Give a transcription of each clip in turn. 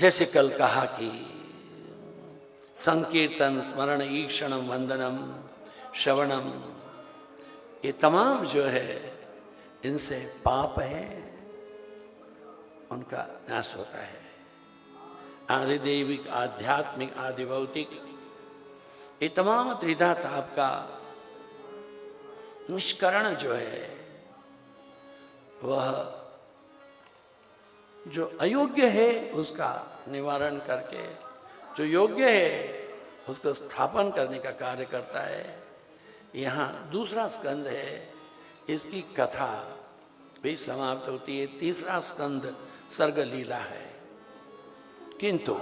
जैसे कल कहा कि संकीर्तन, स्मरण, ईक्षणम, वंदनम, श्रवणम, ये तमाम जो है इनसे पाप है उनका नाश होता है। आधिदैविक, आध्यात्मिक, आदि भौतिक, ये तमाम त्रिधा ताप का निष्करण जो है वह जो अयोग्य है उसका निवारण करके जो योग्य है उसको स्थापन करने का कार्य करता है। यहाँ दूसरा स्कंद है, इसकी कथा भी समाप्त होती है। तीसरा स्कंद सर्ग लीला है, किंतु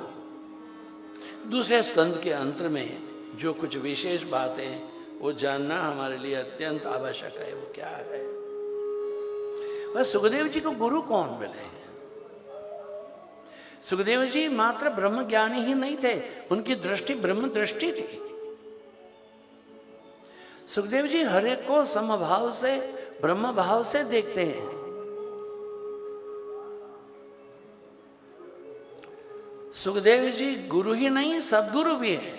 दूसरे स्कंद के अंत में जो कुछ विशेष बातें वो जानना हमारे लिए अत्यंत आवश्यक है। वो क्या है? वह सुखदेव जी को गुरु कौन मिले हैं? सुखदेव जी मात्र ब्रह्म ज्ञानी ही नहीं थे, उनकी दृष्टि ब्रह्म दृष्टि थी। सुखदेव जी हर एक को समभाव से, ब्रह्म भाव से देखते हैं। सुखदेव जी गुरु ही नहीं, सद्गुरु भी है,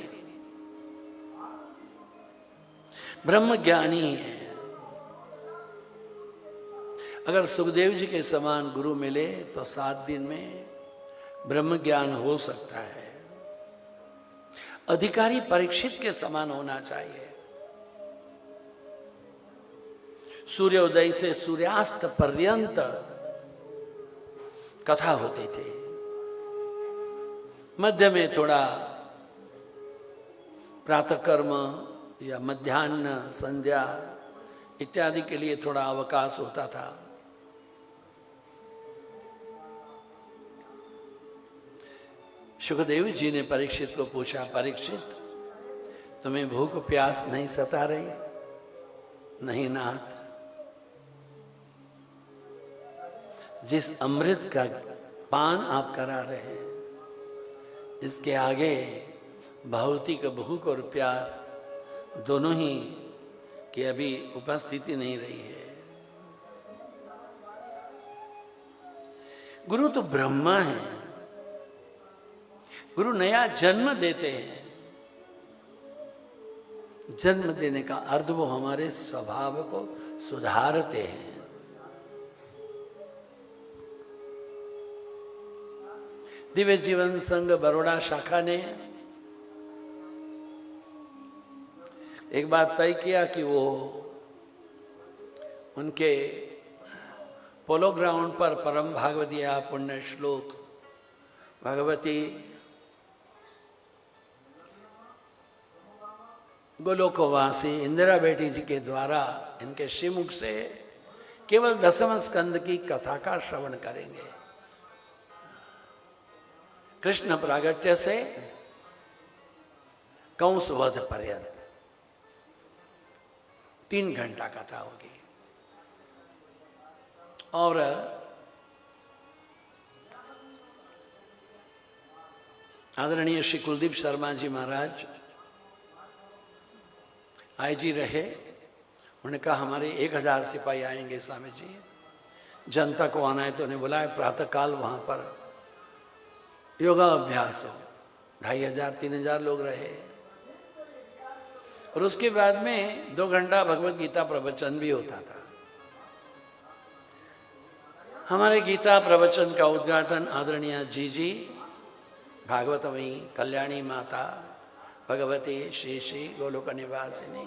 ब्रह्म ज्ञानी है। अगर सुखदेव जी के समान गुरु मिले तो 7 दिन में ब्रह्म ज्ञान हो सकता है। अधिकारी परीक्षित के समान होना चाहिए। सूर्योदय से सूर्यास्त पर्यंत कथा होती थी, मध्य में थोड़ा प्रातः कर्म या मध्याह्न संध्या इत्यादि के लिए थोड़ा अवकाश होता था। सुखदेव जी ने परीक्षित को पूछा, परीक्षित तुम्हें भूख प्यास नहीं सता रही? नहीं नाथ, जिस अमृत का पान आप करा रहे हैं इसके आगे भौतिक भूख और प्यास दोनों ही की अभी उपस्थिति नहीं रही है। गुरु तो ब्रह्मा है, गुरु नया जन्म देते हैं। जन्म देने का अर्थ वो हमारे स्वभाव को सुधारते हैं। दिव्य जीवन संघ बड़ौदा शाखा ने एक बात तय किया कि वो उनके पोलो ग्राउंड पर परम भागवतिया पुण्य श्लोक भगवती गोलोकवासी इंदिरा बेटी जी के द्वारा इनके श्रीमुख से केवल 10वें स्कंद की कथा का श्रवण करेंगे। कृष्ण प्रागट्य से कंस वध पर्यंत 3 घंटा कथा होगी। और आदरणीय श्री कुलदीप शर्मा जी महाराज आईजी रहे, उन्होंने कहा हमारे 1000 सिपाही आएंगे स्वामी जी, जनता को आना है तो उन्हें बुलाए। प्रातःकाल वहां पर योगा अभ्यास हो, 2500-3000 लोग रहे। और उसके बाद में 2 घंटा भगवत गीता प्रवचन भी होता था। हमारे गीता प्रवचन का उद्घाटन आदरणीय जी भागवतमयी कल्याणी माता भगवती श्री श्री गोलोक निवासिनी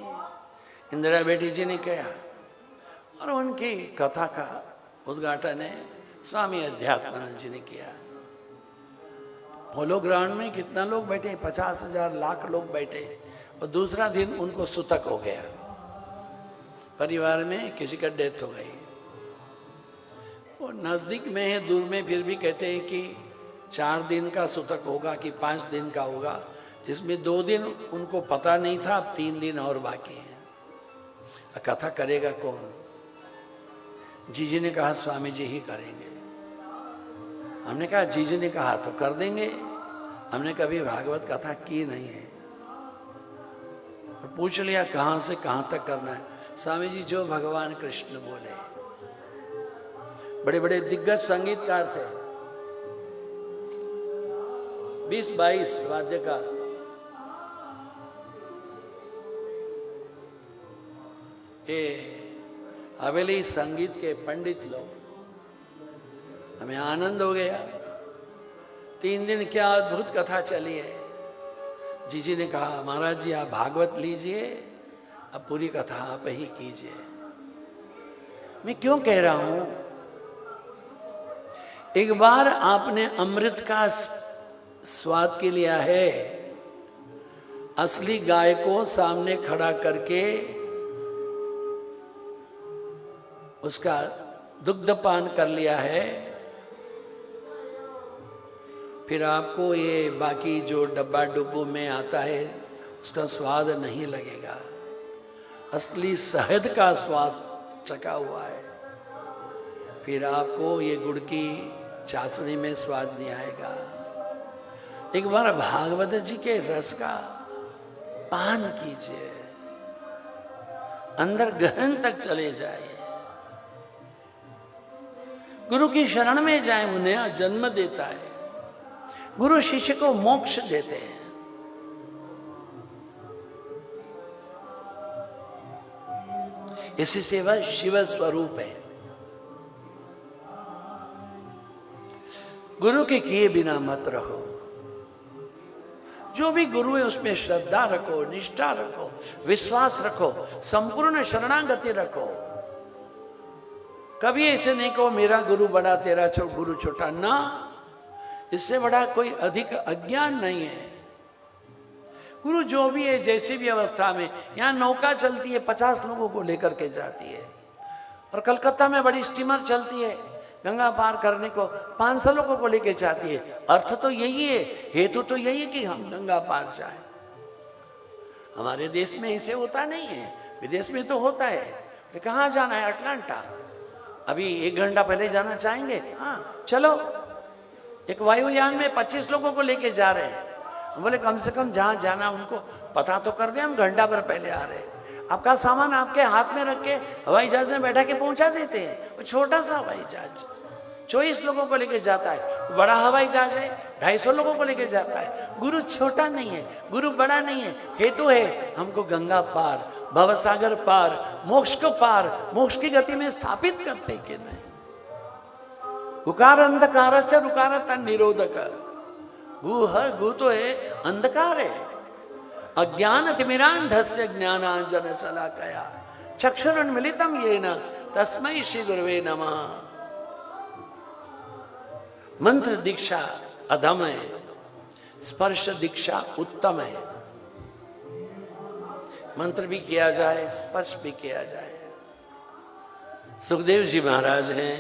इंदिरा बेटी जी ने किया। और उनकी कथा का उद्घाटन है स्वामी अध्यात्मानंद जी ने किया। पोलो ग्राउंड में कितना लोग बैठे? 50,000 लाख लोग बैठे। और दूसरा दिन उनको सूतक हो गया, परिवार में किसी का डेथ हो गई। वो नजदीक में है, दूर में, फिर भी कहते हैं कि 4 दिन का सूतक होगा कि 5 दिन का होगा, जिसमें 2 दिन उनको पता नहीं था, अब 3 दिन और बाकी हैं। कथा करेगा कौन? जीजी ने कहा स्वामी जी ही करेंगे। हमने कहा जीजी ने कहा तो कर देंगे, हमने कभी भागवत कथा की नहीं है। और पूछ लिया कहाँ से कहाँ तक करना है। स्वामी जी जो भगवान कृष्ण बोले। बड़े बड़े दिग्गज संगीतकार थे, 20-22 वाद्यकार। ये हवेली संगीत के पंडित लोग, हमें आनंद हो गया। 3 दिन क्या अद्भुत कथा चली है। जीजी ने कहा महाराज जी आप भागवत लीजिए, अब पूरी कथा आप ही कीजिए। मैं क्यों कह रहा हूं, एक बार आपने अमृत का स्वाद के लिया है, असली गाय को सामने खड़ा करके उसका दुग्धपान कर लिया है, फिर आपको ये बाकी जो डब्बा डुब्बू में आता है उसका स्वाद नहीं लगेगा। असली शहद का स्वाद चखा हुआ है, फिर आपको ये गुड़ की चाशनी में स्वाद नहीं आएगा। एक बार भागवत जी के रस का पान कीजिए, अंदर गहन तक चले जाइए, गुरु की शरण में जाए, उन्हें जन्म देता है। गुरु शिष्य को मोक्ष देते हैं। इसी सेवा शिव स्वरूप है। गुरु के किए बिना मत रहो। जो भी गुरु है उसमें श्रद्धा रखो, निष्ठा रखो, विश्वास रखो, संपूर्ण शरणागति रखो। कभी ऐसे नहीं कहो मेरा गुरु बड़ा तेरा गुरु छोटा, ना, इससे बड़ा कोई अधिक अज्ञान नहीं है। गुरु जो भी है, जैसी भी अवस्था में, यहाँ नौका चलती है 50 लोगों को लेकर के जाती है, और कलकत्ता में बड़ी स्टीमर चलती है गंगा पार करने को 500 लोगों को लेकर जाती है। अर्थ तो यही है, हेतु तो यही है कि हम गंगा पार जाएं। हमारे देश में इसे होता नहीं है, विदेश में तो होता है। कहाँ जाना है? अटलांटा। अभी 1 घंटा पहले जाना चाहेंगे? हाँ चलो। एक वायुयान में 25 लोगों को लेके जा रहे हैं। बोले कम से कम जहाँ जाना उनको पता तो कर दे, हम घंटा भर पहले आ रहे हैं। आपका सामान आपके हाथ में रख के हवाई जहाज में बैठा के पहुंचा देते हैं। वो छोटा सा हवाई जहाज 24 लोगों को लेके जाता है। बड़ा हवाई जहाज है 250 लोगों को लेके जाता है। गुरु छोटा नहीं है, गुरु बड़ा नहीं है। हेतु है हमको गंगा पार, भवसागर पार, मोक्ष को पार, मोक्ष की गति में स्थापित करते कि नहीं। उकार अंधकार से रुकार निरोधक। गु तो है अंधकार है। अज्ञान तिमिरांधस्य ज्ञानांजन शलाकया चक्षुरुन्मीलितं येन तस्मै श्री गुरवे नमः। मंत्र दीक्षा अधम है, स्पर्श दीक्षा उत्तम है। मंत्र भी किया जाए, स्पर्श भी किया जाए। सुखदेव जी महाराज हैं,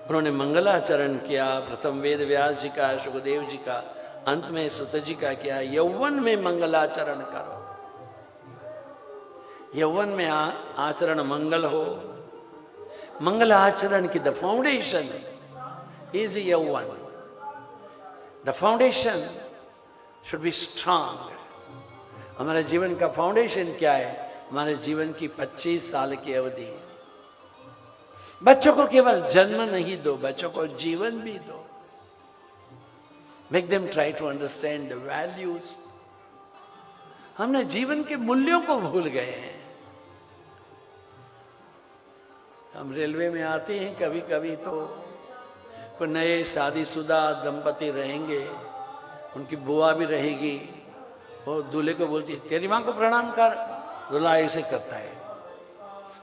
उन्होंने मंगलाचरण किया। प्रथम वेद व्यास जी का, सुखदेव जी का, अंत में सुत जी का किया। यौवन में मंगलाचरण करो, यौवन में आचरण मंगल हो। मंगल आचरण की द फाउंडेशन इज यौवन। The foundation should be strong. हमारे जीवन का फाउंडेशन क्या है? हमारे जीवन की 25 साल की अवधि। बच्चों को केवल जन्म नहीं दो, बच्चों को जीवन भी दो। Make them try to understand the values. हमने जीवन के मूल्यों को भूल गए हैं। हम रेलवे में आते हैं कभी कभी, तो कोई नए शादीशुदा दंपति रहेंगे, उनकी बुआ भी रहेगी, और दूल्हे को बोलती है तेरी माँ को प्रणाम कर। दूल्हा ऐसे करता है,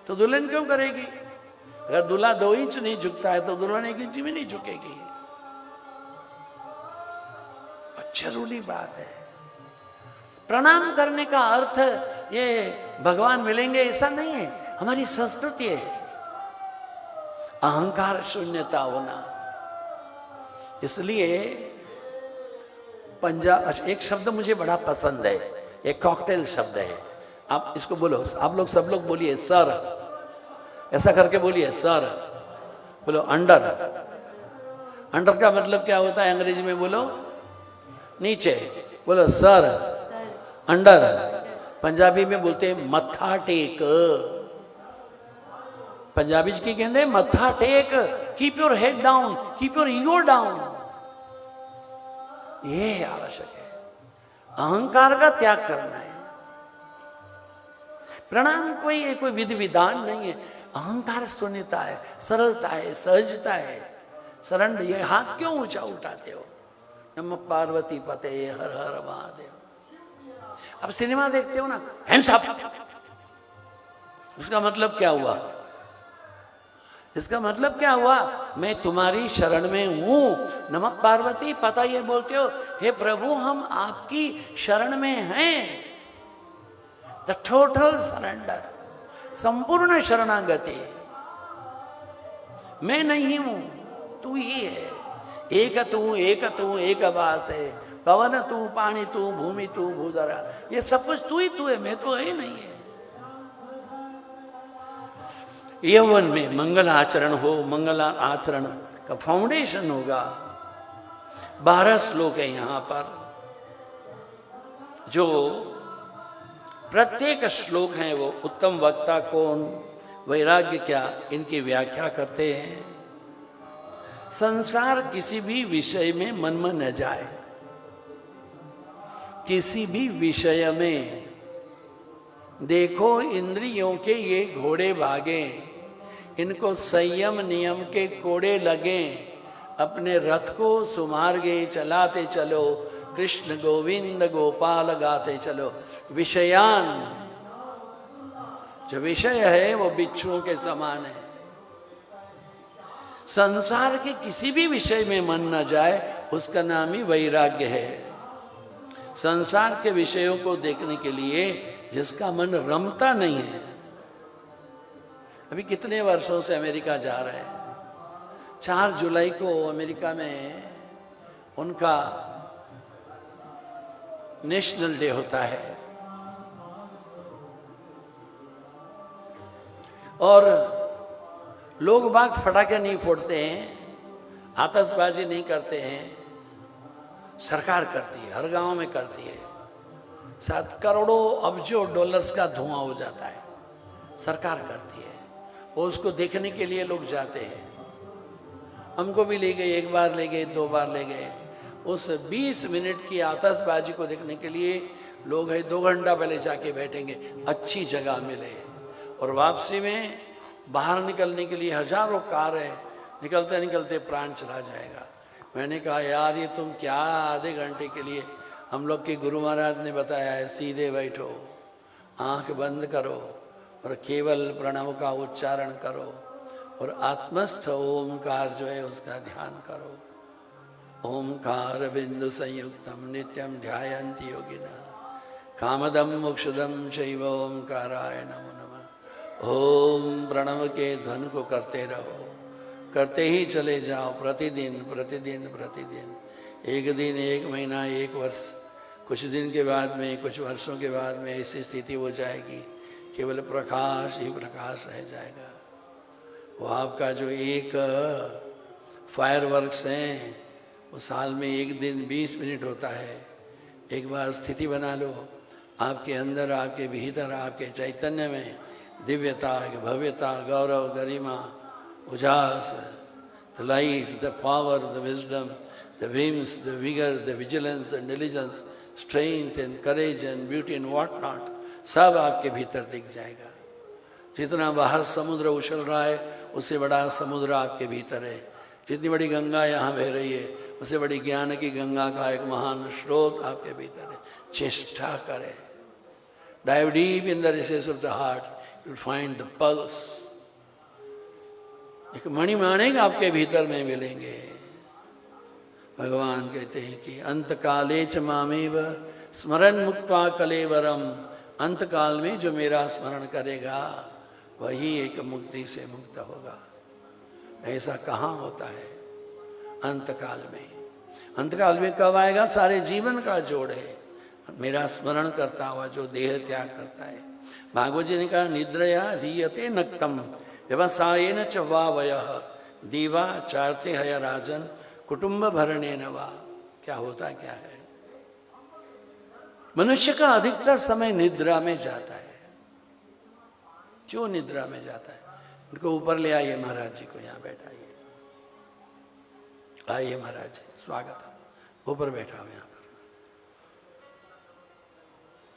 तो दुल्हन क्यों करेगी? अगर दूल्हा 2 इंच नहीं झुकता है तो दुल्हन 1 इंच भी नहीं झुकेगी। जरूरी बात है। प्रणाम करने का अर्थ ये भगवान मिलेंगे ऐसा नहीं है। हमारी संस्कृति है अहंकार शून्यता होना। इसलिए एक शब्द मुझे बड़ा पसंद है, एक कॉकटेल शब्द है। आप इसको बोलो, आप लोग सब लोग बोलिए सर, ऐसा करके बोलिए सर। बोलो अंडर। अंडर का मतलब क्या होता है अंग्रेजी में? बोलो नीचे। बोलो सर। अंडर। पंजाबी में बोलते हैं मत्था टेक। पंजाबी की कहते हैं मत्था टेक। Keep your head down, keep your ego down. ये आवश्यक है। अहंकार का त्याग करना है। प्रणाम कोई विधि विधान नहीं है। अहंकार शून्यता है, सरलता है, सहजता है। शरण ये हाथ क्यों ऊंचा उठाते हो? नमः पार्वती पते हर हर महादेव। अब सिनेमा देखते हो ना, हैंड्स अप, उसका मतलब क्या हुआ? इसका मतलब क्या हुआ? मैं तुम्हारी शरण में हूं। नमः पार्वती पता ये बोलते हो, हे प्रभु हम आपकी शरण में हैं। द टोटल सरेंडर, संपूर्ण शरणागति। मैं नहीं हूं, तू ही है। एक तू एक वास है। पवन तू, पानी तू, भूमि तू, भूधरा, ये सब कुछ तू ही तू है, मैं तो है नहीं है। यौवन में मंगल आचरण हो, मंगल आचरण का फाउंडेशन होगा। 12 श्लोक है यहाँ पर, जो प्रत्येक श्लोक है वो उत्तम वक्ता कौन, वैराग्य क्या, इनकी व्याख्या करते हैं। संसार किसी भी विषय में मन में न जाए, किसी भी विषय में। देखो इंद्रियों के ये घोड़े भागे, इनको संयम नियम के कोड़े लगे। अपने रथ को सुमार्गे चलाते चलो, कृष्ण गोविंद गोपाल गाते चलो। विषयान, जो विषय है वो बिच्छुओं के समान है। संसार के किसी भी विषय में मन न जाए, उसका नाम ही वैराग्य है। संसार के विषयों को देखने के लिए जिसका मन रमता नहीं है। अभी कितने वर्षों से अमेरिका जा रहे हैं। 4 जुलाई को अमेरिका में उनका नेशनल डे होता है, और लोग बाग फटाके नहीं फोड़ते हैं, आतिशबाजी नहीं करते हैं। सरकार करती है, हर गांव में करती है। 7 करोड़ों अब्जों डॉलर्स का धुआं हो जाता है, सरकार करती है। वो उसको देखने के लिए लोग जाते हैं। हमको भी ले गए, 1 बार ले गए, 2 बार ले गए। उस 20 मिनट की आतिशबाजी को देखने के लिए लोग है 2 घंटा पहले जाके बैठेंगे, अच्छी जगह मिले। और वापसी में बाहर निकलने के लिए हजारों कार है, निकलते निकलते प्राण चला जाएगा। मैंने कहा यार ये तुम क्या आधे घंटे के लिए, हम लोग के गुरु महाराज ने बताया है सीधे बैठो, आंख बंद करो और केवल प्रणव का उच्चारण करो और आत्मस्थ ओमकार जो है उसका ध्यान करो। ओमकार बिंदु संयुक्तम नित्यम ध्यायन्ति योगिना कामदम मोक्षदम चैव ओमकाराय नमो नमः। ओम प्रणव के ध्वन को करते रहो, करते ही चले जाओ, प्रतिदिन प्रतिदिन प्रतिदिन। 1 दिन, 1 महीना, 1 वर्ष, कुछ दिन के बाद में, कुछ वर्षों के बाद में ऐसी स्थिति हो जाएगी, केवल प्रकाश ही प्रकाश रह जाएगा। वो आपका जो एक फायरवर्क्स हैं, वो साल में 1 दिन 20 मिनट होता है। एक बार स्थिति बना लो, आपके अंदर, आपके भीतर, आपके चैतन्य में दिव्यता, भव्यता, गौरव, गरिमा, उजास, the light, the power, the wisdom, the whims, the vigor, the vigilance and diligence, strength and courage and beauty and what not, सब आपके भीतर दिख जाएगा। जितना बाहर समुद्र उछल रहा है, उससे बड़ा समुद्र आपके भीतर है। जितनी बड़ी गंगा यहाँ बह रही है, उससे बड़ी ज्ञान की गंगा का एक महान स्रोत आपके भीतर है। चेष्टा करें, dive deep in the recesses of the heart, you'll find the pulse। एक मणिमाणिक आपके भीतर में मिलेंगे। भगवान कहते हैं कि अंत काले च मामेव स्मरण मुक्त्वा कलेवरम। अंत काल में जो मेरा स्मरण करेगा वही एक मुक्ति से मुक्त होगा। ऐसा कहाँ होता है? अंत काल में। अंत काल में कब आएगा? सारे जीवन का जोड़ है। मेरा स्मरण करता हुआ जो देह त्याग करता है। भागवत जी ने कहा निद्रया हीयते नक्तम व्यवसायेन च वा वयः दीवा चारते हय राजन कुटुंब भरणे न वा। क्या होता क्या है? मनुष्य का अधिकतर समय निद्रा में जाता है। क्यों निद्रा में जाता है? इनको ऊपर ले आइए, महाराज जी को यहाँ बैठाइए। आइए महाराज जी, स्वागत है। ऊपर बैठा हूं यहाँ पर।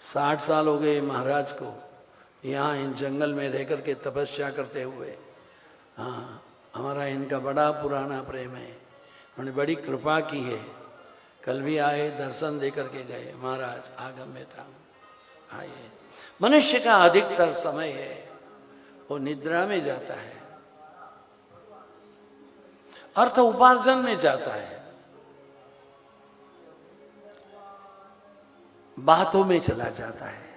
60 साल हो गए महाराज को यहाँ इन जंगल में रह करके तपस्या करते हुए। हाँ, हमारा इनका बड़ा पुराना प्रेम है, उन्होंने बड़ी कृपा की है। कल भी आए, दर्शन दे करके गए। महाराज आगम में था, आइए। मनुष्य का अधिकतर समय है वो निद्रा में जाता है, अर्थ उपार्जन में जाता है, बातों में चला जाता है।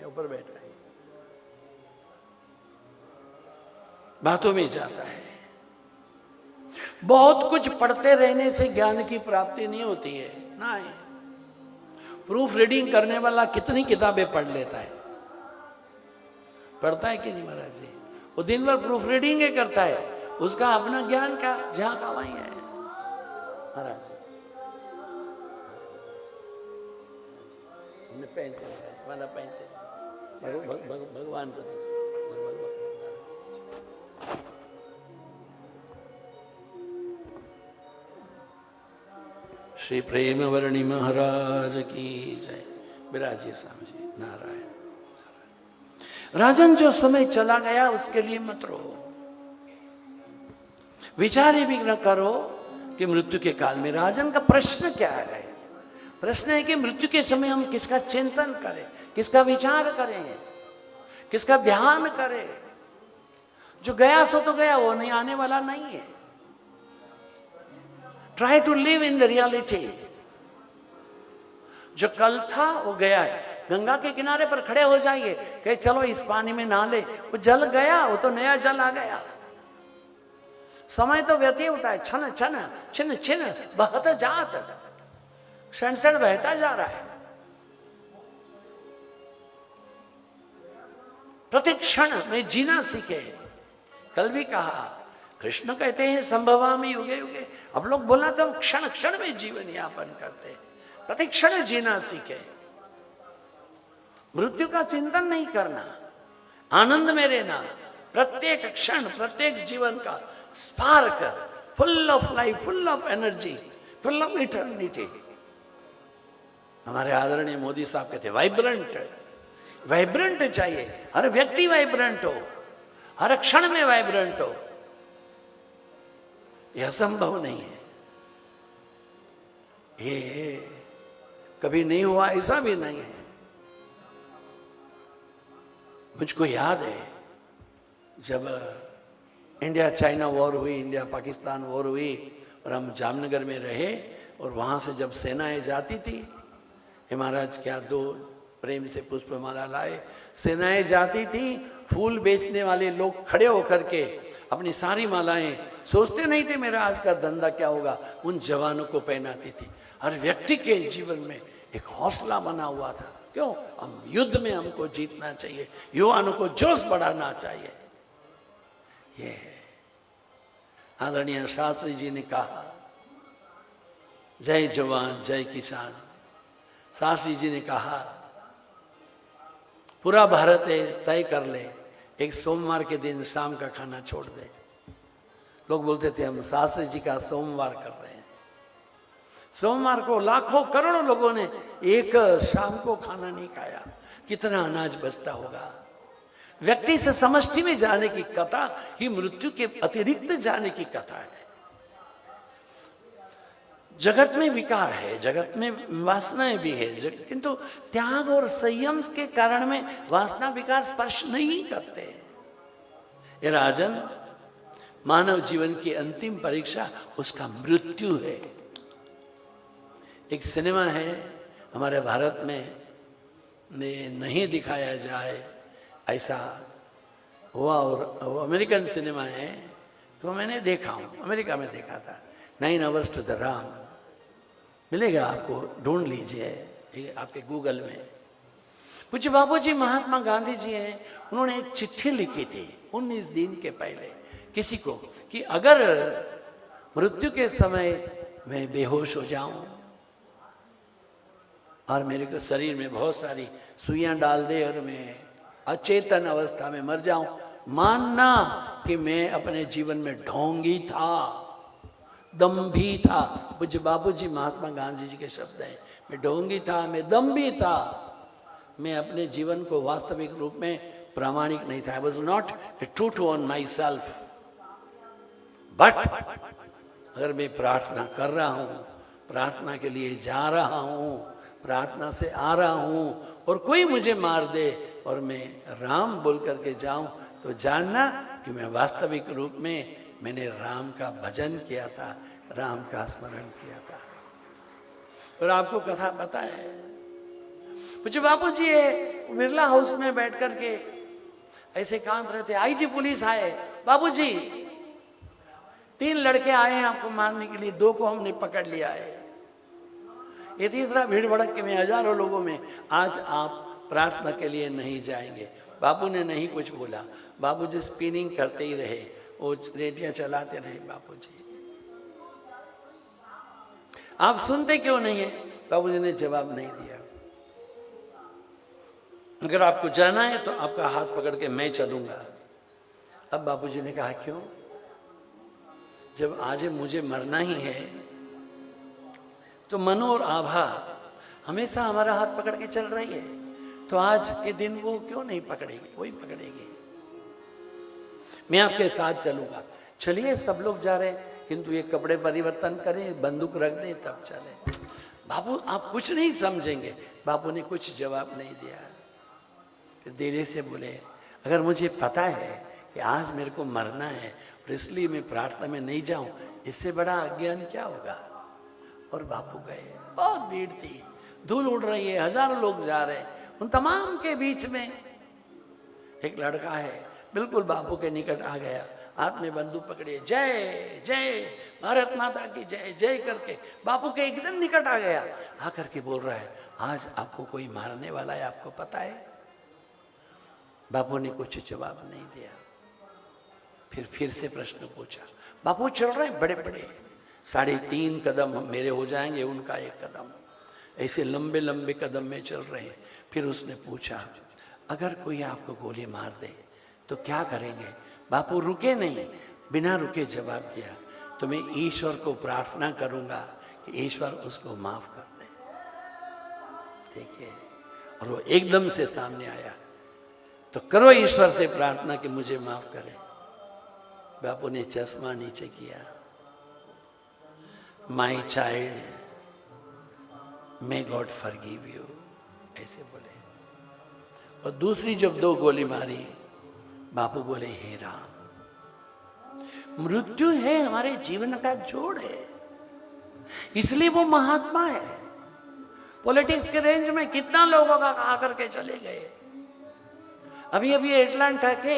ऊपर बैठा है, बातों में जाता है। बहुत कुछ पढ़ते रहने से ज्ञान की प्राप्ति नहीं होती है, नहीं। प्रूफ रीडिंग करने वाला कितनी किताबें पढ़ लेता है, पढ़ता है कि नहीं महाराज जी? वो दिन भर प्रूफ रीडिंग ही करता है, उसका अपना ज्ञान का जहां का वहीं है महाराज। पहनते माला पहनते भगवान को श्री प्रेम वर्णी महाराज की जय। विराजिए स्वामी जी। नारायण। राजन, जो समय चला गया उसके लिए मत रो, विचार भी न करो कि मृत्यु के काल में। राजन का प्रश्न क्या है? प्रश्न है कि मृत्यु के समय हम किसका चिंतन करें, किसका विचार करें, किसका ध्यान करें। जो गया सो तो गया, वो नहीं आने वाला नहीं है। Try to live in the reality. जो कल था वो गया है। गंगा के किनारे पर खड़े हो जाइए, कहे चलो इस पानी में नहा ले, वो जल गया, वो तो नया जल आ गया। समय तो व्यतीत होता है, छन छन छिन छिन बहत जात, क्षण क्षण बहता जा रहा है। प्रति क्षण में जीना सीखे। कल भी कहा, कृष्ण कहते हैं संभवामि युगे युगे। अब लोग बोलना तो हम क्षण क्षण में जीवन यापन करते, प्रति क्षण जीना सीखे। मृत्यु का चिंतन नहीं करना, आनंद में रहना। प्रत्येक क्षण, प्रत्येक जीवन का spark, full of life, full of energy, full of eternity. हमारे आदरणीय मोदी साहब कहते वाइब्रेंट, वाइब्रेंट चाहिए। हर व्यक्ति वाइब्रेंट हो, हर क्षण में वाइब्रेंट हो। यह असंभव नहीं है, ये कभी नहीं हुआ, ऐसा भी नहीं है। मुझको याद है जब इंडिया चाइना वॉर हुई, इंडिया पाकिस्तान वॉर हुई, और हम जामनगर में रहे, और वहां से जब सेनाएं जाती थी, हे महाराज क्या दो प्रेम से पुष्पमाला लाए। सेनाएं जाती थी, फूल बेचने वाले लोग खड़े होकर के अपनी सारी मालाएं, सोचते नहीं थे मेरा आज का धंधा क्या होगा, उन जवानों को पहनाती थी। हर व्यक्ति के जीवन में एक हौसला बना हुआ था। क्यों? हम युद्ध में हमको जीतना चाहिए, युवाओं को जोश बढ़ाना चाहिए। ये है। आदरणीय शास्त्री जी ने कहा, जय जवान जय किसान। शास्त्री जी ने कहा, पूरा भारत तय कर ले, एक सोमवार के दिन शाम का खाना छोड़ दे। लोग बोलते थे हम शास्त्री जी का सोमवार कर रहे हैं। सोमवार को लाखों करोड़ों लोगों ने एक शाम को खाना नहीं खाया, कितना अनाज बचता होगा। व्यक्ति से समष्टि में जाने की कथा ही मृत्यु के अतिरिक्त जाने की कथा है। जगत में विकार है, जगत में वासनाएं भी है, किंतु त्याग और संयम के कारण में वासना विकार स्पर्श नहीं करते। ये राजन, मानव जीवन की अंतिम परीक्षा उसका मृत्यु है। एक सिनेमा है हमारे भारत में नहीं दिखाया जाए ऐसा हुआ, और वो अमेरिकन सिनेमा है, तो मैंने देखा हूँ, अमेरिका में देखा था। 9 Hours to the Ram मिलेगा आपको, ढूंढ लीजिए आपके गूगल में। पूज्य बाबू जी महात्मा गांधी जी हैं, उन्होंने एक चिट्ठी लिखी थी 19 दिन के पहले किसी को, कि अगर मृत्यु के समय मैं बेहोश हो जाऊं और मेरे को शरीर में बहुत सारी सुइयां डाल दे और मैं अचेतन अवस्था में मर जाऊं, मानना कि मैं अपने जीवन में ढोंगी था, दम्भी था। पूज्य बापूजी महात्मा गांधी जी के शब्द हैं, मैं ढोंगी था, मैं दम्भी था, मैं अपने जीवन को वास्तविक रूप में प्रामाणिक नहीं था। I was not true to on myself. But अगर मैं प्रार्थना कर रहा हूं, प्रार्थना के लिए जा रहा हूं, प्रार्थना से आ रहा हूं और कोई मुझे मार दे और मैं राम बोल करके जाऊं, तो जानना कि मैं वास्तविक रूप में मैंने राम का भजन किया था, राम का स्मरण किया था। और आपको कथा पता है, मुझे बापू जी बिरला हाउस में बैठ करके ऐसे कांत रहे थे। आईजी पुलिस आए, बाबू जी 3 लड़के आए हैं आपको मारने के लिए, 2 को हमने पकड़ लिया है, ये तीसरा भीड़ भड़क के में हजारों लोगों में आज आप प्रार्थना के लिए नहीं जाएंगे। बापू ने नहीं कुछ बोला, बापू जी स्पिनिंग करते ही रहे, वो रेडियो चलाते रहे। बापू जी आप सुनते क्यों नहीं है? बापू जी ने जवाब नहीं दिया। अगर आपको जाना है तो आपका हाथ पकड़ के मैं चलूंगा। अब बापूजी ने कहा क्यों? जब आज मुझे मरना ही है तो मनो और आभा हमेशा हमारा हाथ पकड़ के चल रही है, तो आज के दिन वो क्यों नहीं पकड़ेगी? वही पकड़ेगी। मैं आपके साथ चलूंगा। चलिए सब लोग जा रहे हैं, किंतु ये कपड़े परिवर्तन करें, बंदूक रख दें तब चले। बाबू आप कुछ नहीं समझेंगे। बापू ने कुछ जवाब नहीं दिया। फिर धीरे से बोले, अगर मुझे पता है कि आज मेरे को मरना है और इसलिए मैं प्रार्थना में नहीं जाऊं, इससे बड़ा अज्ञान क्या होगा? और बापू गए। बहुत भीड़ थी, धूल उड़ रही है, हजारों लोग जा रहे हैं। उन तमाम के बीच में एक लड़का है, बिल्कुल बापू के निकट आ गया, हाथ में बंदूक पकड़े, जय जय भारत माता की जय जय करके बापू के एकदम निकट आ गया। आकर के बोल रहा है, आज आपको कोई मारने वाला है, आपको पता है? बापू ने कुछ जवाब नहीं दिया। फिर से प्रश्न पूछा। बापू चल रहे बड़े बड़े, 3.5 कदम मेरे हो जाएंगे, उनका 1 कदम, ऐसे लंबे लंबे कदम में चल रहे हैं। फिर उसने पूछा, अगर कोई आपको गोली मार दे तो क्या करेंगे? बापू रुके नहीं, बिना रुके जवाब दिया, तो मैं ईश्वर को प्रार्थना करूंगा कि ईश्वर उसको माफ कर दे। देखिए, और वो एकदम से सामने आया, तो करो ईश्वर से प्रार्थना कि मुझे माफ करे। बापू ने चश्मा नीचे किया, my child, may God forgive you, ऐसे बोले। और दूसरी जब 2 गोली मारी, बापू बोले, हे राम, मृत्यु है हमारे जीवन का जोड़ है, इसलिए वो महात्मा है। पॉलिटिक्स के रेंज में कितना लोगों का आकर के चले गए। अभी अभी एटलांटा के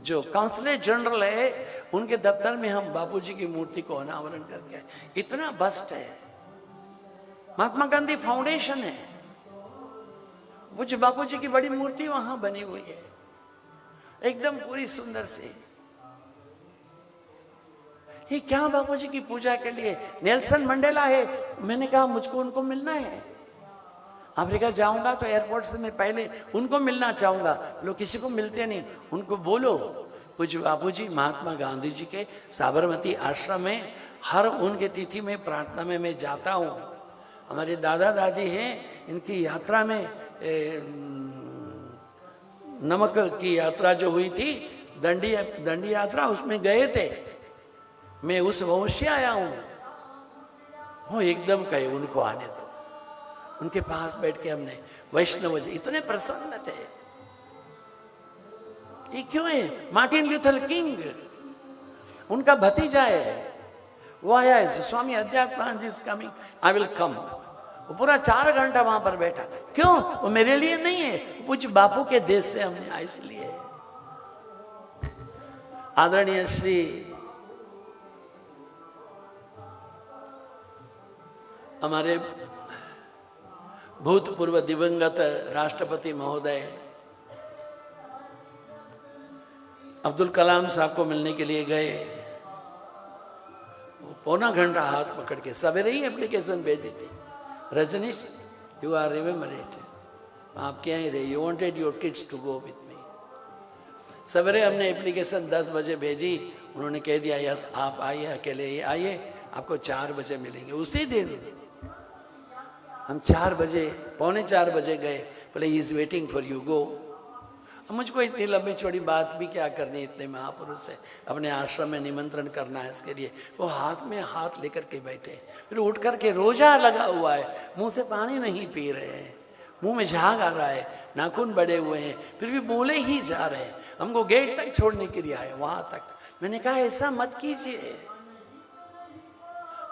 जो काउंसलर जनरल है, उनके दफ्तर में हम बापूजी की मूर्ति को अनावरण करके आए। इतना बस्ट है, महात्मा गांधी फाउंडेशन है, वो जो बापूजी की बड़ी मूर्ति वहां बनी हुई है, एकदम पूरी सुंदर से। ये क्या बापूजी की पूजा के लिए? नेल्सन मंडेला है, मैंने कहा मुझको उनको मिलना है। अमेरिका जाऊंगा तो एयरपोर्ट से मैं पहले उनको मिलना चाहूंगा। लोग किसी को मिलते नहीं। उनको बोलो, पूज्य बापूजी महात्मा गांधी जी के साबरमती आश्रम में हर उनके तिथि में प्रार्थना में मैं जाता हूँ। हमारे दादा दादी हैं, इनकी यात्रा में नमक की यात्रा जो हुई थी, दंडी यात्रा, उसमें गए थे। मैं उस वंश से आया हूँ। वो एकदम कहे उनको आने दो। उनके पास बैठ के हमने वैष्णव जी इतने प्रसन्न थे। ये क्यों है? मार्टिन ल्यूथर किंग उनका भतीजा है, वो आया है, Swami Adhyatmananda is coming, I will come. वो पूरा 4 घंटा वहां पर बैठा। क्यों? वो मेरे लिए नहीं है, कुछ बापू के देश से हमने आए इसलिए। आदरणीय श्री हमारे भूतपूर्व दिवंगत राष्ट्रपति महोदय अब्दुल कलाम साहब को मिलने के लिए गए। वो पौना घंटा हाथ पकड़ के सवेरे ही एप्लीकेशन भेजी थी। Rajneesh, you are remember it, आप क्या ही रहे, you wanted your kids to go with me. सवेरे हमने एप्लीकेशन 10 बजे भेजी, उन्होंने कह दिया यस आप आइए, अकेले ही आइए, आपको 4 बजे मिलेंगे। उसी दिन हम 4 बजे, पौने 4 बजे गए, बोले he is waiting for you, go. अब मुझको इतनी लंबी चौड़ी बात भी क्या करनी इतने महापुरुष से, अपने आश्रम में निमंत्रण करना है, इसके लिए वो हाथ में हाथ लेकर के बैठे, फिर उठ करके रोजा लगा हुआ है, मुंह से पानी नहीं पी रहे हैं, मुंह में झाग आ रहा है, नाखून बड़े हुए हैं, फिर भी बोले ही जा रहे हैं। हमको गेट तक छोड़ने के लिए आए, वहां तक। मैंने कहा ऐसा मत कीजिए।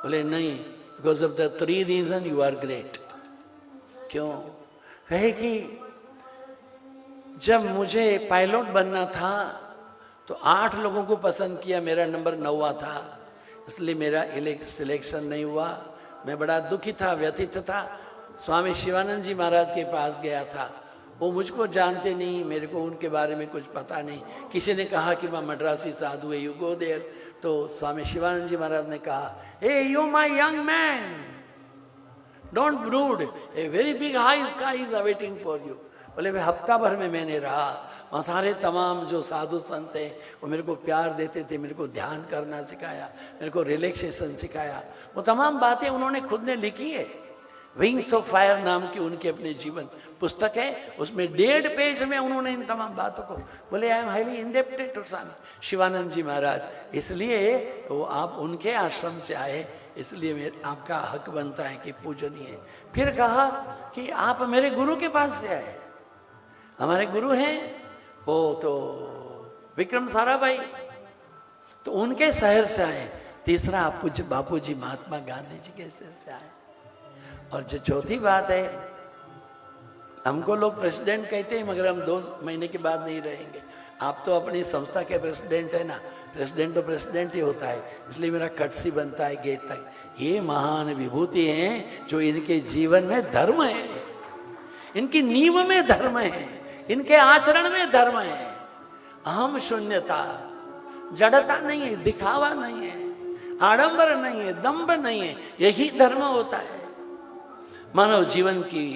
बोले नहीं, because of the 3 reason you are great. क्यों? कहे कि जब मुझे पायलट बनना था तो 8 लोगों को पसंद किया, मेरा नंबर 9वां था, इसलिए मेरा सिलेक्शन नहीं हुआ। मैं बड़ा दुखी था, व्यथित था। स्वामी शिवानंद जी महाराज के पास गया था, वो मुझको जानते नहीं, मेरे को उनके बारे में कुछ पता नहीं। किसी ने कहा कि वह मद्रासी साधु है, यू गो देयर। तो स्वामी शिवानंद जी महाराज ने कहा, hey you my young man, don't brood, a very big high sky is awaiting for you. बोले वे हफ्ता भर में मैंने रहा वहाँ, सारे तमाम जो साधु संत हैं वो मेरे को प्यार देते थे, मेरे को ध्यान करना सिखाया, मेरे को रिलैक्सेशन सिखाया। वो तमाम बातें उन्होंने खुद ने लिखी है। विंग्स ऑफ फायर नाम की उनकी अपनी जीवन पुस्तक है, उसमें 1.5 पेज में उन्होंने इन तमाम बातों को, बोले I am highly indebted to Swami Shivananda ji Maharaj, इसलिए वो आप उनके आश्रम से आए, इसलिए आपका हक बनता है कि पूजनीय। फिर कहा कि आप मेरे गुरु के पास से आए, हमारे गुरु हैं वो तो विक्रम साराभाई, तो उनके शहर से आए। तीसरा आप पूज्य बापू जी महात्मा गांधी जी के शहर से आए। और जो चौथी बात है, हमको लोग प्रेसिडेंट कहते हैं, मगर हम 2 महीने के बाद नहीं रहेंगे। आप तो अपनी संस्था के प्रेसिडेंट है ना, प्रेसिडेंट तो प्रेसिडेंट ही होता है, इसलिए मेरा कटसी बनता है गेट तक। ये महान विभूति हैं जो इनके जीवन में धर्म है, इनकी नींव में धर्म है, इनके आचरण में धर्म है। अहम शून्यता, जड़ता नहीं है, दिखावा नहीं है, आडंबर नहीं है, दंभ नहीं है, यही धर्म होता है। मानव जीवन की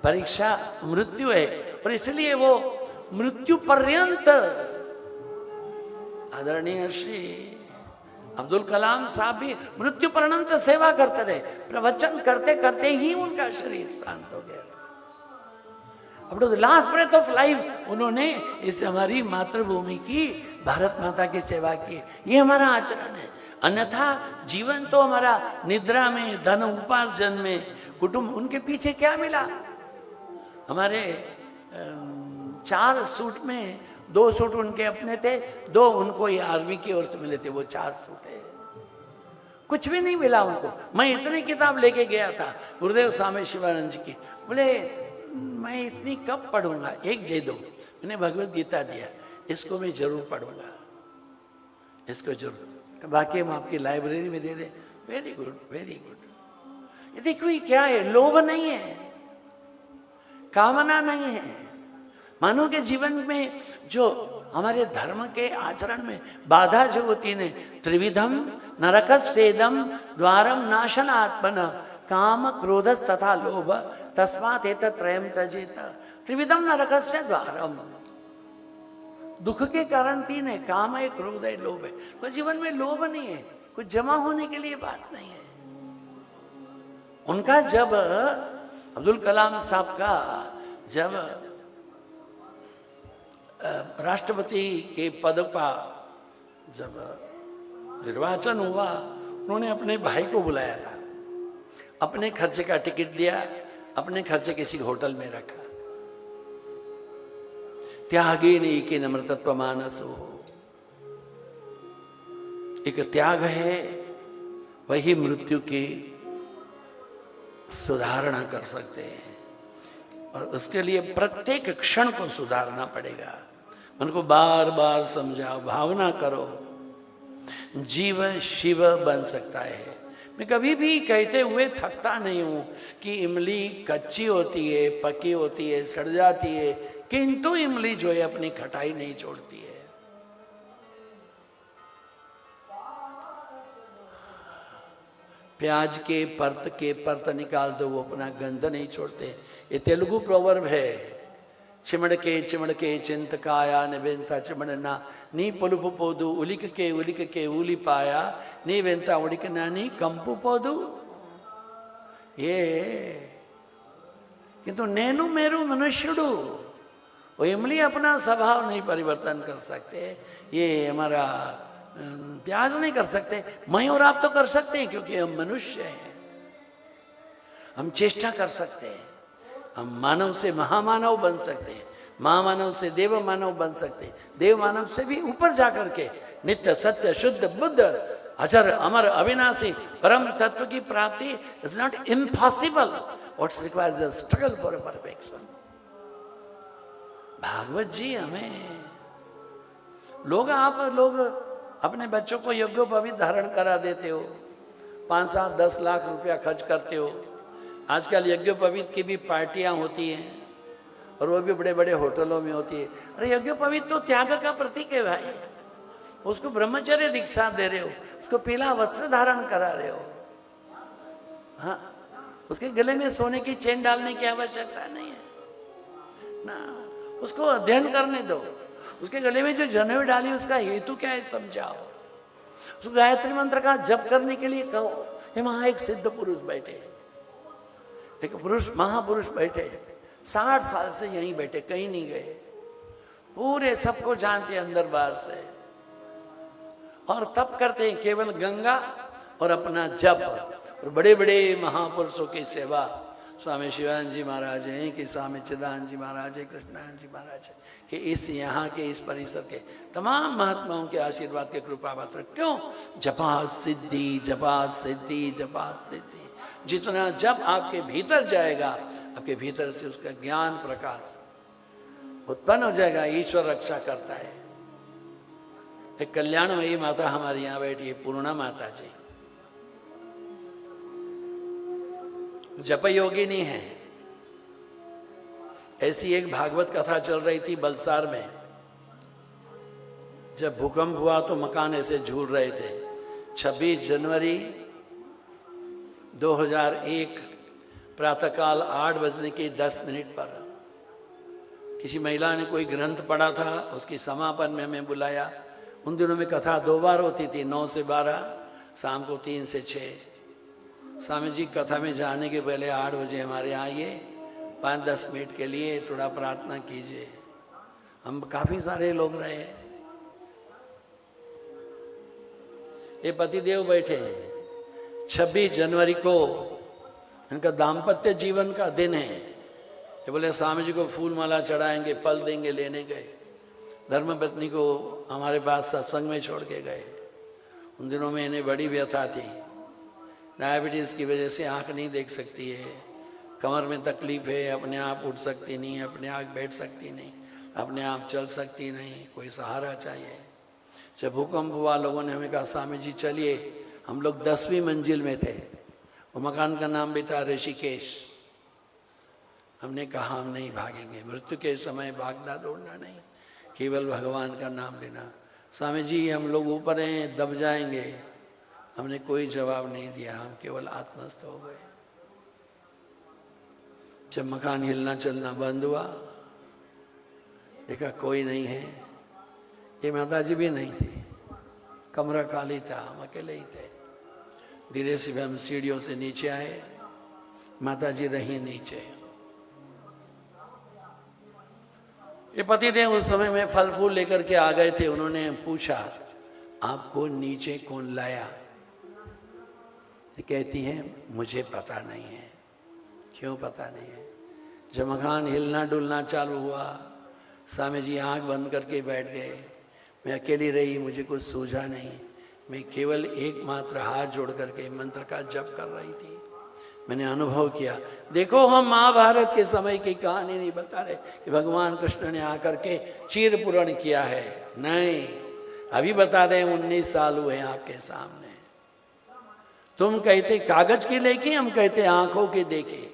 परीक्षा मृत्यु है, और इसलिए वो मृत्यु पर्यंत आदरणीय श्री अब्दुल कलाम साहब भी मृत्यु पर्यंत सेवा करते रहे। प्रवचन करते करते ही उनका शरीर शांत हो गया था। अब तो लास्ट ब्रेथ ऑफ लाइफ उन्होंने इस हमारी मातृभूमि की, भारत माता की सेवा की। ये हमारा आचरण है। अन्यथा जीवन तो हमारा निद्रा में, धन उपार्जन में, कुटुंब, उनके पीछे क्या मिला? हमारे 4 सूट में 2 सूट उनके अपने थे, 2 उनको ये आर्मी की ओर से मिले थे, वो 4 सूट है। कुछ भी नहीं मिला उनको। मैं इतनी किताब लेके गया था गुरुदेव स्वामी शिवानंद जी की, बोले मैं इतनी कब पढ़ूंगा, एक दे दो। मैंने भगवत गीता दिया, इसको मैं जरूर पढ़ूंगा, इसको जरूर, बाकी हम आपकी लाइब्रेरी में दे दें। Very good, very good. ये देखो ये क्या है, लोभ नहीं है, कामना नहीं है। मानव के जीवन में जो हमारे धर्म के आचरण में बाधा जो होती है, त्रिविधम नरकस्येदम द्वारम नाशन आत्मन काम क्रोधस तथा लोभ तस्मात् एतत्त्रयम् त्यजेत। त्रिविधम नरकस्य द्वारम, दुख के कारण 3 है, काम है, क्रोध है, लोभ है। तो जीवन में लोभ नहीं है, कुछ जमा होने के लिए बात नहीं है। उनका जब अब्दुल कलाम साहब का जब राष्ट्रपति के पद का जब निर्वाचन हुआ, उन्होंने अपने भाई को बुलाया था, अपने खर्चे का टिकट दिया, अपने खर्चे किसी होटल में रखा। त्यागे ने एक नम्रतत्व मानसो, एक त्याग है, वही मृत्यु की सुधारणा कर सकते हैं। और उसके लिए प्रत्येक क्षण को सुधारना पड़ेगा। मन को बार बार समझाओ, भावना करो, जीवन शिव बन सकता है। मैं कभी भी कहते हुए थकता नहीं हूं कि इमली कच्ची होती है, पकी होती है, सड़ जाती है, किंतु इमली जो है अपनी खटाई नहीं छोड़ती है। प्याज के परत निकाल दो, वो अपना गंध नहीं छोड़ते। ये तेलुगु प्रोवर्ब है, చిమడకే చింతకాయ నువ్వెంత చిమడనా నీ పొలుపు పోదు ఉలికకే ఊలిపాయ నీవెంత ఉడికినా నీ కంపు పోదు ఏ किंतु नैनु मेरू मनुष्युडू वो इमली अपना स्वभाव नहीं परिवर्तन कर सकते, ये हमारा प्याज नहीं कर सकते। मैं और आप तो कर सकते हैं क्योंकि हम मनुष्य हैं, हम चेष्टा कर सकते हैं, हम मानव से महामानव बन सकते हैं, महामानव से देव मानव बन सकते हैं, देव मानव से भी ऊपर जाकर के नित्य सत्य शुद्ध बुद्ध अजर अमर अविनाशी परम तत्व की प्राप्ति is not impossible. What requires a struggle for a perfection. Bhagwat ji हमें आप लोग अपने बच्चों को यज्ञोपवीत धारण करा देते हो, 5, 7, 10 लाख रुपया खर्च करते हो। आजकल यज्ञोपवीत की भी पार्टियां होती हैं और वो भी बड़े बड़े होटलों में होती है। अरे यज्ञोपवीत तो त्याग का प्रतीक है भाई, उसको ब्रह्मचर्य दीक्षा दे रहे हो, उसको पीला वस्त्र धारण करा रहे हो। हाँ, उसके गले में सोने की चेन डालने की आवश्यकता नहीं है ना, उसको अध्ययन करने दो। उसके गले में जो जनेऊ डाली उसका हेतु क्या है समझाओ, उसको गायत्री मंत्र का जप करने के लिए कहो। ये वहां एक सिद्ध पुरुष बैठे, एक महापुरुष बैठे, 60 साल से यहीं बैठे, कहीं नहीं गए, पूरे सबको जानते अंदर बाहर से, और तप करते हैं केवल गंगा और अपना जप। और बड़े बड़े महापुरुषों की सेवा, स्वामी शिवानंद जी महाराज हैं कि स्वामी चिदानंद जी महाराज है, कृष्णानंद जी महाराज है, कि इस यहाँ के इस परिसर के तमाम महात्माओं के आशीर्वाद के कृपा पात्र। क्यों? जपा सिद्धि जपा सिद्धि जपा सिद्धि। जितना जप आपके भीतर जाएगा, आपके भीतर से उसका ज्ञान प्रकाश उत्पन्न हो जाएगा। ईश्वर रक्षा करता है। एक कल्याणमयी माता हमारी यहाँ बैठी है, पूर्णा माता जी, जप योगिनी है। ऐसी एक भागवत कथा चल रही थी बलसार में। जब भूकंप हुआ तो मकान ऐसे झूल रहे थे। 26 जनवरी 2001 प्रातःकाल 8:10 पर किसी महिला ने कोई ग्रंथ पढ़ा था, उसकी समापन में हमें बुलाया। उन दिनों में कथा 2 बार होती थी, 9 से 12, शाम को 3 से 6। स्वामी जी कथा में जाने के पहले 8 बजे हमारे यहाँ आइए, 5-10 मिनट के लिए थोड़ा प्रार्थना कीजिए। हम काफी सारे लोग रहे। ये पतिदेव बैठे हैं। 26 जनवरी को इनका दाम्पत्य जीवन का दिन है। ये बोले स्वामी जी को फूल माला चढ़ाएंगे, फल देंगे, लेने गए। धर्मपत्नी को हमारे पास सत्संग में छोड़ के गए। उन दिनों में इन्हें बड़ी व्यथा थी, डायबिटीज़ की वजह से आंख नहीं देख सकती है, कमर में तकलीफ है, अपने आप उठ सकती नहीं, अपने आप बैठ सकती नहीं, अपने आप चल सकती नहीं, कोई सहारा चाहिए। जब भूकंप हुआ, लोगों ने हमें कहा स्वामी जी चलिए। हम लोग 10वीं मंजिल में थे। वो मकान का नाम भी था ऋषिकेश। हमने कहा हम नहीं भागेंगे, मृत्यु के समय भागना दौड़ना नहीं, केवल भगवान का नाम लेना। स्वामी जी हम लोग ऊपर हैं, दब जाएंगे। हमने कोई जवाब नहीं दिया, हम केवल आत्मस्थ हो गए। जब मकान हिलना चलना बंद हुआ, देखा कोई नहीं है। ये माता जी भी नहीं थी, कमरा खाली था, हम अकेले ही थे। धीरे से हम सीढ़ियों से नीचे आए, माता जी रही नीचे। ये पतिदेव उस समय में फल फूल लेकर के आ गए थे। उन्होंने पूछा आपको नीचे कौन लाया? कहती है मुझे पता नहीं है। क्यों पता नहीं है? जब मकान हिलना डुलना चालू हुआ, स्वामी जी आंख बंद करके बैठ गए। मैं अकेली रही, मुझे कुछ सूझा नहीं। मैं केवल एकमात्र हाथ जोड़ करके मंत्र का जप कर रही थी। मैंने अनुभव किया। देखो हम महाभारत के समय की कहानी नहीं बता रहे कि भगवान कृष्ण ने आकर के चीर पूर्ण किया है, नहीं, अभी बता रहे हैं 19 साल हुए आपके सामने। तुम कहते कागज की लेके, हम कहते आंखों के देखे।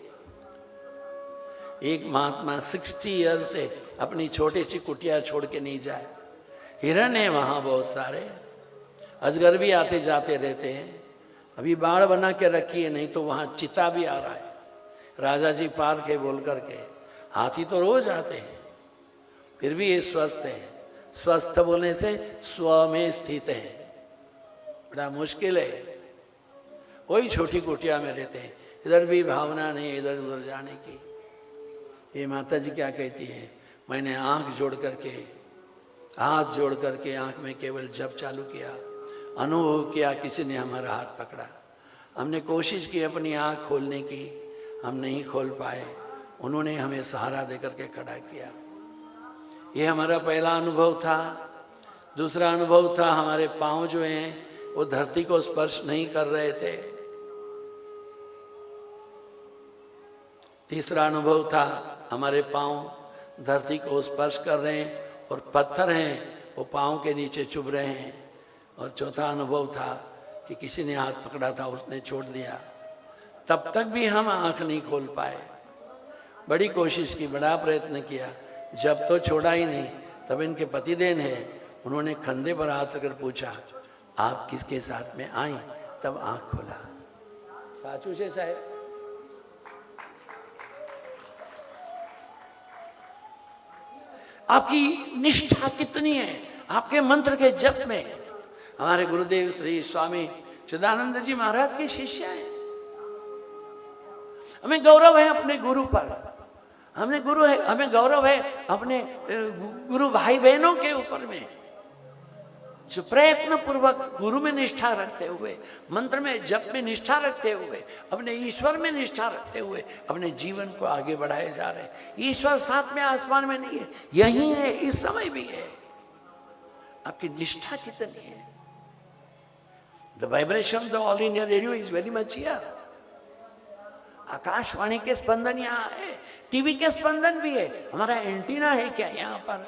एक महात्मा 60 ईयर से अपनी छोटी सी कुटिया छोड़ के नहीं जाए। हिरण है वहां बहुत सारे, अजगर भी आते जाते रहते हैं। अभी बाड़ बना के रखी है, नहीं तो वहां चिता भी आ रहा है। राजा जी पार्क है बोल करके, हाथी तो रोज आते हैं। फिर भी ये स्वस्थ है। स्वस्थ बोलने से स्व में स्थित है, बड़ा मुश्किल है। वही छोटी कुटिया में रहते हैं, इधर भी भावना नहीं इधर उधर जाने की। ये माता जी क्या कहती है, मैंने आंख जोड़ करके, हाथ जोड़ करके आंख में केवल जप चालू किया, अनुभव किया किसी ने हमारा हाथ पकड़ा। हमने कोशिश की अपनी आंख खोलने की, हम नहीं खोल पाए, उन्होंने हमें सहारा देकर के खड़ा किया। ये हमारा पहला अनुभव था। दूसरा अनुभव था हमारे पांव जो हैं वो धरती को स्पर्श नहीं कर रहे थे। तीसरा अनुभव था हमारे पांव धरती को स्पर्श कर रहे हैं और पत्थर हैं वो पांव के नीचे चुभ रहे हैं। और चौथा अनुभव था कि किसी ने हाथ पकड़ा था, उसने छोड़ दिया। तब तक भी हम आंख नहीं खोल पाए। बड़ी कोशिश की, बड़ा प्रयत्न किया, जब तो छोड़ा ही नहीं। तब इनके पतिदेव है, उन्होंने कंधे पर हाथ रखकर पूछा, आप किसके साथ में आई? तब आंख खोला। साचू से साहब, आपकी निष्ठा कितनी है आपके मंत्र के जप में। हमारे गुरुदेव श्री स्वामी चिदानंद जी महाराज के शिष्य हैं। हमें गौरव है अपने गुरु पर, हमें गौरव है अपने गुरु भाई बहनों के ऊपर में, जो प्रयत्न पूर्वक गुरु में निष्ठा रखते हुए, मंत्र में जप में निष्ठा रखते हुए, अपने ईश्वर में निष्ठा रखते हुए अपने जीवन को आगे बढ़ाए जा रहे हैं। ईश्वर साथ में आसमान में नहीं है, यही है, इस समय भी है। आपकी निष्ठा कितनी है? The vibration of the all India radio is very much here. Akashvani के स्पंदन यहाँ है, टीवी के स्पंदन भी है। हमारा एंटीना है क्या यहाँ पर?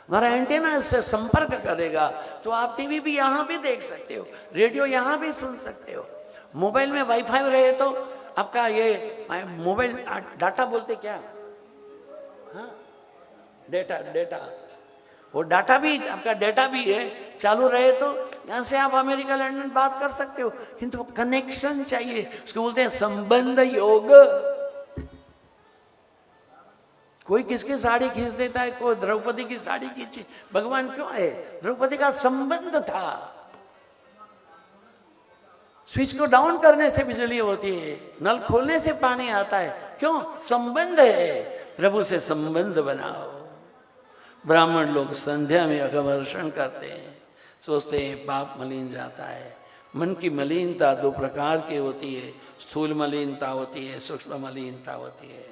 हमारा एंटीना से संपर्क करेगा तो आप टीवी भी यहाँ भी देख सकते हो, रेडियो यहाँ भी सुन सकते हो। मोबाइल में वाईफाई रहे तो आपका ये मोबाइल डाटा बोलते क्या, हाँ डेटा, वो डाटा भी, आपका डेटा भी है, चालू रहे तो यहाँ से आप अमेरिका लंदन बात कर सकते हो। किंतु कनेक्शन चाहिए, उसको बोलते हैं संबंध योग। कोई किसकी साड़ी खींच देता है, कोई द्रौपदी की साड़ी खींची। भगवान क्यों है? द्रौपदी का संबंध था। स्विच को डाउन करने से बिजली होती है, नल खोलने से पानी आता है। क्यों? संबंध है। प्रभु से संबंध बनाओ। ब्राह्मण लोग संध्या में अघवर्षण करते हैं, सोचते हैं पाप मलिन जाता है। मन की मलिनता दो प्रकार की होती है, स्थूल मलिनता होती है, सूक्ष्म मलिनता होती है।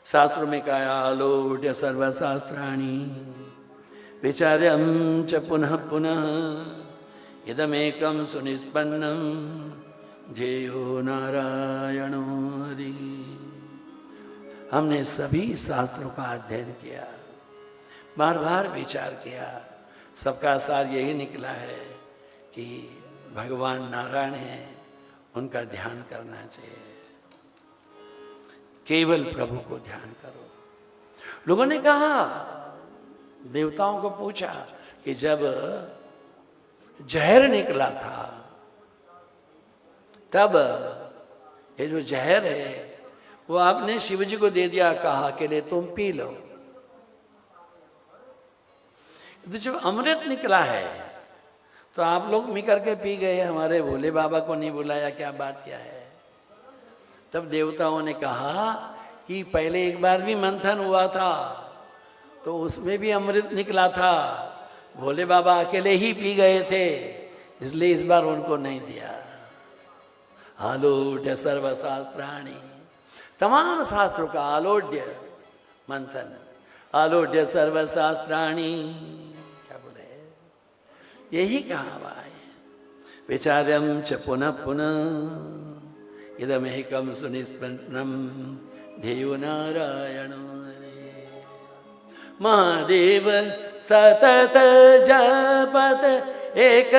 शास्त्रों में कहा आलोड्य सर्वशास्त्राणि विचार्यं च पुनः पुनः इदमेकं सुनिष्पन्नं ध्येयो नारायणो हरि। हमने सभी शास्त्रों का अध्ययन किया, बार बार विचार किया, सबका सार यही निकला है कि भगवान नारायण हैं, उनका ध्यान करना चाहिए। केवल प्रभु को ध्यान करो। लोगों ने कहा, देवताओं को पूछा कि जब जहर निकला था तब ये जो जहर है वो आपने शिव जी को दे दिया, कहा कि ले तुम पी लो। तो जब अमृत निकला है तो आप लोग मिल करके पी गए, हमारे भोले बाबा को नहीं बुलाया, क्या बात क्या है? तब देवताओं ने कहा कि पहले एक बार भी मंथन हुआ था तो उसमें भी अमृत निकला था, भोले बाबा अकेले ही पी गए थे, इसलिए इस बार उनको नहीं दिया। आलोड्य सर्वशास्त्राणि, तमाम शास्त्रों का आलोड्य मंथन, आलोड्य सर्वशास्त्राणि, क्या बोले, यही कहा हुआ है। विचार्यं च पुनः पुनः इदमेकं सुनिष्पन्नं ध्येयो नारायणो हरि। महादेव सतत जपत एक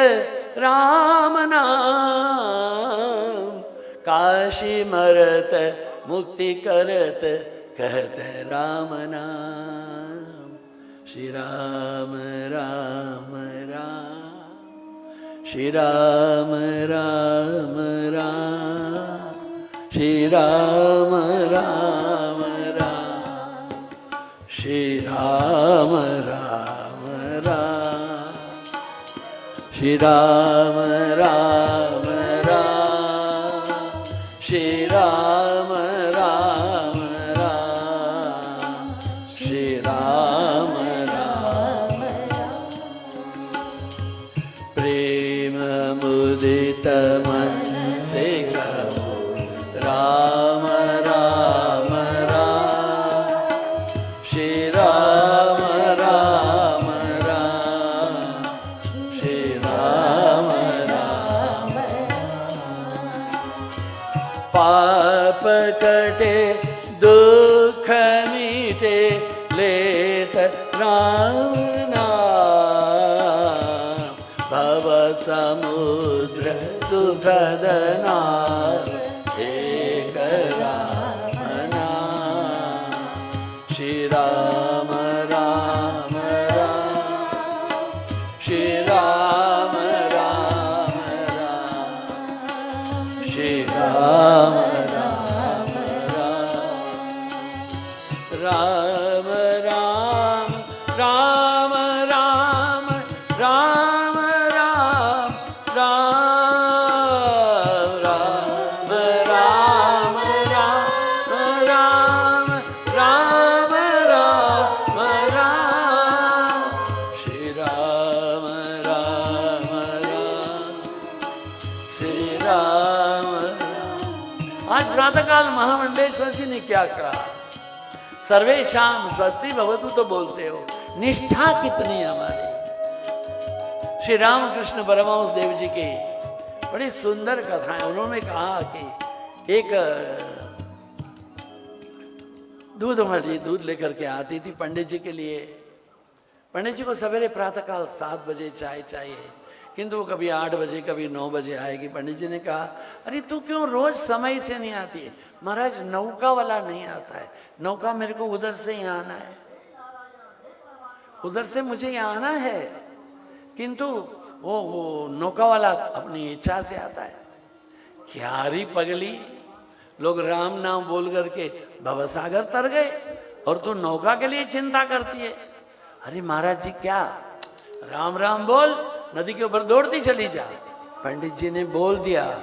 राम नाम, काशी मरत मुक्ति करत कहत राम नाम। श्री राम राम राम, श्री राम राम राम, श्री राम राम राम, श्री राम राम राम, श्री राम राम राम, श्री राम राम राम, श्री राम राम राम। प्रेम मुदित मन से कहो राम राम राम, श्री राम राम राम, श्री राम राम। पाप कटे दुख मिटे लेत राम नाम, भव समुद्र सुखद नाम एक राम नाम, श्री राम राम राम, श्री राम राम राम, श्री राम राम राम, राम राम राम राम राम राम राम राम राम राम राम राम, श्री राम राम राम, श्री राम राम। आज प्रातःकाल महामंडलेश्वर जी ने क्या कहा? सर्वेशाम स्वस्ति भवतु तो बोलते हो, निष्ठा कितनी हमारी। श्री रामकृष्ण परमहंस देव जी की बड़ी सुंदर कथाएं। उन्होंने कहा कि एक दूध वाली दूध लेकर के आती थी पंडित जी के लिए। पंडित जी को सवेरे प्रातःकाल 7 बजे चाय चाहिए, किंतु वो कभी 8 बजे कभी 9 बजे आएगी। पंडित जी ने कहा, अरे तू क्यों रोज समय से नहीं आती है? महाराज नौका वाला नहीं आता है, नौका मेरे को उधर से ही आना है, उधर से मुझे यहाँ आना है, किंतु वो नौका वाला अपनी इच्छा से आता है। क्या री पगली, लोग राम नाम बोल करके भवसागर तर गए और तू नौका के लिए चिंता करती है। अरे महाराज जी क्या, राम राम बोल, नदी के ऊपर दौड़ती चली जा। पंडित जी ने बोल दिया।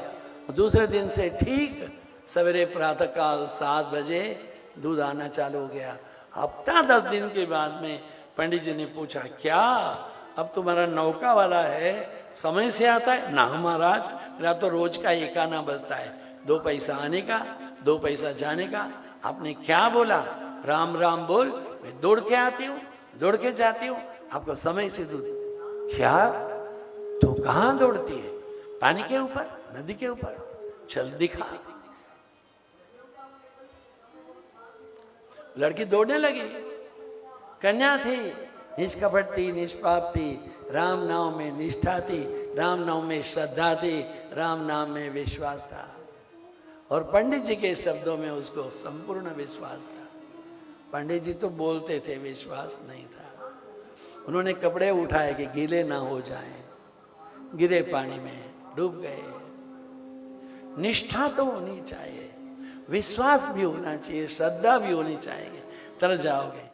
दूसरे दिन से ठीक सवेरे प्रातःकाल 7 बजे दूध आना चालू हो गया। हफ्ता 10 दिन के बाद में पंडित जी ने पूछा, क्या अब तुम्हारा नौका वाला है, समय से आता है? ना महाराज, मेरा तो रोज का एक आना बजता है, 2 पैसा आने का 2 पैसा जाने का। आपने क्या बोला? राम राम बोल, मैं दौड़ के आती हूँ, दौड़ के जाती हूँ, आपको समय से दूध। क्या तू कहाँ दौड़ती है? पानी के ऊपर, नदी के ऊपर, चल दिखा। लड़की दौड़ने लगी। कन्या थी, निष्कपट थी, निष्पाप थी, राम नाम में निष्ठा थी, राम नाम में श्रद्धा थी, राम नाम में विश्वास था। और पंडित जी के शब्दों में उसको संपूर्ण विश्वास था। पंडित जी तो बोलते थे, विश्वास नहीं था। उन्होंने कपड़े उठाए कि गीले ना हो जाएं, गिरे पानी में, डूब गए। निष्ठा तो होनी चाहिए, विश्वास भी होना चाहिए, श्रद्धा भी होनी चाहिए, तर जाओगे।